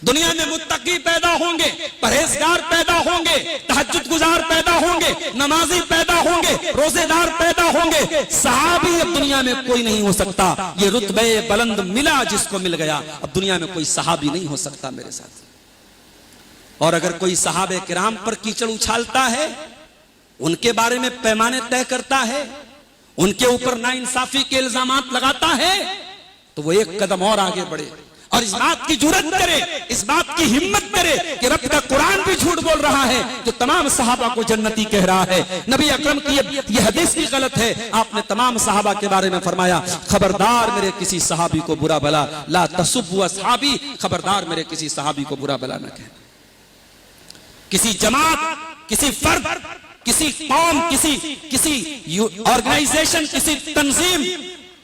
दुनिया में मुत्तकी पैदा होंगे, परहेजगार पैदा होंगे, तहज्जुद गुजार पैदा होंगे, नमाजी पैदा होंगे, रोजेदार पैदा होंगे। सहाबी अब दुनिया में कोई नहीं हो सकता। ये रुतबे बुलंद मिला जिसको मिल गया, अब दुनिया में कोई सहाबी नहीं हो सकता मेरे साथ। और अगर कोई सहाबे किराम पर कीचड़ उछालता है, उनके बारे में पैमाने तय करता है, उनके ऊपर नाइंसाफी के इल्जामात लगाता है, तो वो एक कदम और आगे बढ़े और इस बात की जुर्रत करे, इस बात की हिम्मत करे कि रब का कुरान भी झूठ बोल रहा है जो तमाम सहाबा को जन्नती कह रहा है। नबी अकरम की ये हदीस भी गलत है। आपने तमाम सहाबा के बारे में फरमाया, खबरदार मेरे किसी सहाबी को बुरा भला, ला तसुब्बु असहाबी, खबरदार मेरे किसी सहाबी को बुरा भला न कहना। किसी जमात, किसी फर्द, किसी कौम, किसी ऑर्गेनाइजेशन, किसी तंजीम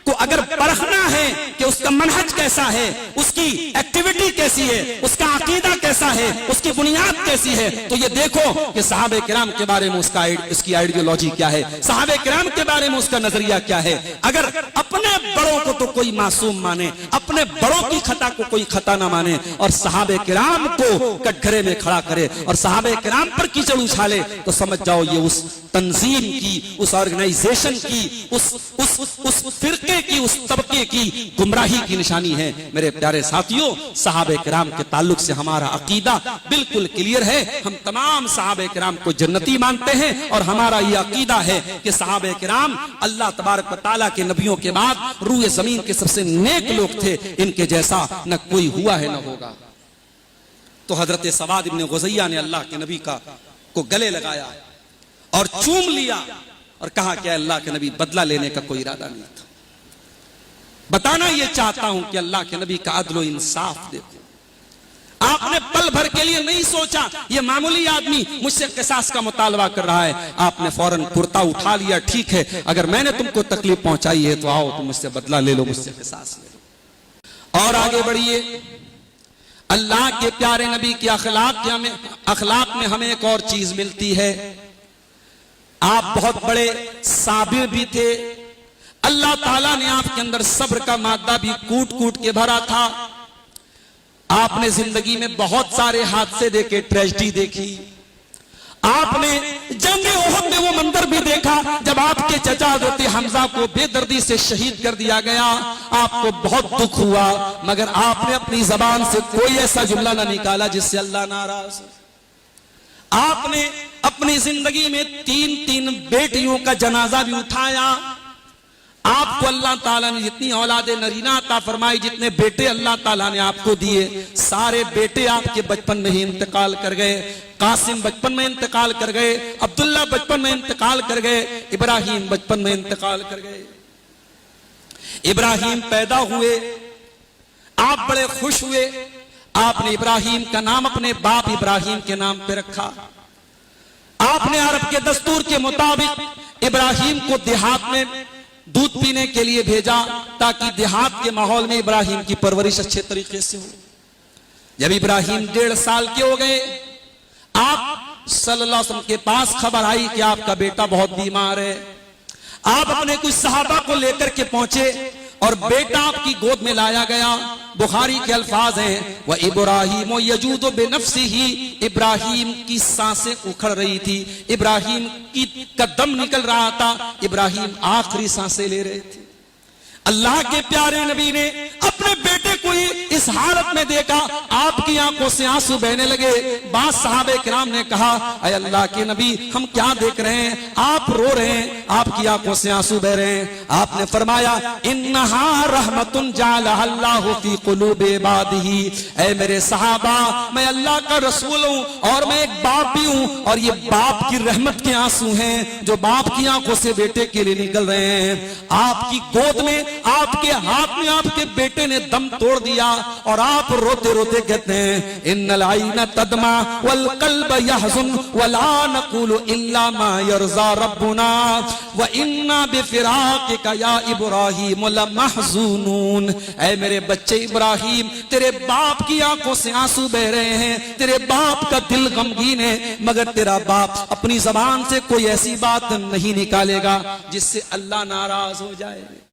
को अगर परखना है कि उसका मनहज कैसा है, उसकी एक्टिविटी कैसी है, उसका अकीदा कैसा है, उसकी बुनियाद कैसी है, तो ये देखो कि सहाबे किराम के बारे में उसकी आइडियोलॉजी क्या है, सहाबे किराम के बारे में उसका नजरिया क्या है। अगर अपने बड़ों को तो कोई मासूम माने, अपने बड़ों की खता को कोई खता ना माने और सहाबे किराम को कटघरे में खड़ा करे और सहाबे किराम पर कीचड़ उछाले, तो समझ जाओ ये उस तंजीम की, उस ऑर्गेनाइजेशन की, उस फिरके की, उस तबके की गुमराही की निशानी है। मेरे प्यारे साथियों, सहाबे किराम के ताल्लुक से हमारा अकीदा बिल्कुल क्लियर है। हम तमाम सहाबे किराम को जन्नती मानते हैं और हमारा यह अकीदा है कि सहाबे किराम अल्लाह तबारक व तआला के नबियों के बाद रूए जमीन के सबसे नेक लोग थे। इनके जैसा न कोई हुआ है न होगा। तो हजरत सवाद इब्न गुज़ैया ने अल्लाह के नबी को गले लगाया और चूम लिया और कहा कि अल्लाह के नबी, बदला लेने का कोई इरादा नहीं था। बताना ये चाहता हूं कि अल्लाह के नबी का अदल इंसाफ देखो। आपने पल भर के लिए नहीं सोचा ये मामूली आदमी मुझसे किसास का मुतालबा कर रहा है, आपने फौरन कुर्ता उठा लिया। ठीक है, अगर मैंने तुमको तकलीफ पहुंचाई है तो आओ तुम मुझसे बदला ले लो, मुझसे किसास ले लो और आगे बढ़िए। अल्लाह के प्यारे नबी के अखलाक में हमें एक और चीज मिलती है। आप बहुत बड़े साबिर भी थे। अल्लाह ताला ने आपके अंदर सब्र का मादा भी कूट कूट के भरा था। आपने जिंदगी में बहुत सारे हादसे देखे, ट्रेजेडी देखी। आपने जंग ओहद में वो मंजर भी देखा जब आपके चचा हज़रत हमजा को बेदर्दी से शहीद कर दिया गया। आपको बहुत दुख हुआ, मगर आपने अपनी जबान से कोई ऐसा जुमला ना निकाला जिससे अल्लाह नाराज। आपने अपनी जिंदगी में 3 बेटियों का जनाजा भी उठाया। आपको अल्लाह ताला ने जितनी औलादे नरीना अता फरमाई, जितने बेटे अल्लाह ताला ने आपको दिए, सारे बेटे आपके बचपन में ही इंतकाल कर गए। कासिम बचपन में इंतकाल कर गए, अब्दुल्ला बचपन में इंतकाल कर गए, इब्राहिम बचपन में इंतकाल कर गए। इब्राहिम पैदा हुए, आप बड़े खुश हुए। आपने इब्राहिम का नाम अपने बाप इब्राहिम के नाम पे रखा। आपने अरब के दस्तूर के मुताबिक इब्राहिम को देहात में दूध पीने के लिए भेजा ताकि देहात के माहौल में इब्राहिम की परवरिश अच्छे तरीके से हो। जब इब्राहिम 1.5 साल के हो गए, आप सल्लल्लाहु अलैहि वसल्लम के पास खबर आई कि आपका बेटा बहुत बीमार है। आप अपने कुछ सहाबा को लेकर के पहुंचे और बेटा आपकी गोद में लाया गया। बुखारी के अल्फाज हैं, वह इब्राहिम यजूदु बिनफ्सिही, इब्राहिम की सांसें उखड़ रही थी, इब्राहिम का दम निकल रहा था, इब्राहिम आखिरी सांसें ले रहे थे। अल्लाह के प्यारे नबी ने अपने बेटे को इस हालत में देखा, आपकी आंखों से आंसू बहने लगे। बाद सहाबे किराम ने कहा, ऐ अल्लाह के नबी, हम क्या देख रहे हैं, आप रो रहे हैं, आपकी आंखों से आंसू बह रहे हैं। आपने फरमाया, इन्नहा रहमतुन जअलहा अल्लाहु फी कुलूबि इबादिही। ऐ मेरे सहाबा, मैं अल्लाह का रसूल हूं और मैं एक बाप भी हूं, और ये बाप की रहमत के आंसू हैं जो बाप की आंखों से बेटे के लिए निकल रहे हैं। आपकी गोद में, आपके हाथ में आपके बेटे ने दम तोड़ दिया और आप रोते रोते कहते हैं, इन्नल आइना तदमा वल कल्ब यहज़ुन वला नक़ूलु इल्ला मा यरज़ा रब्बुना व इन्ना बिफ़िराक़िका या इब्राहीम लमहज़ूनून। ऐ मेरे बच्चे इब्राहिम, तेरे बाप की आंखों से आंसू बह रहे हैं, तेरे बाप का दिल गमगीन है, मगर तेरा बाप अपनी जबान से कोई ऐसी बात नहीं निकालेगा जिससे अल्लाह नाराज हो जाए।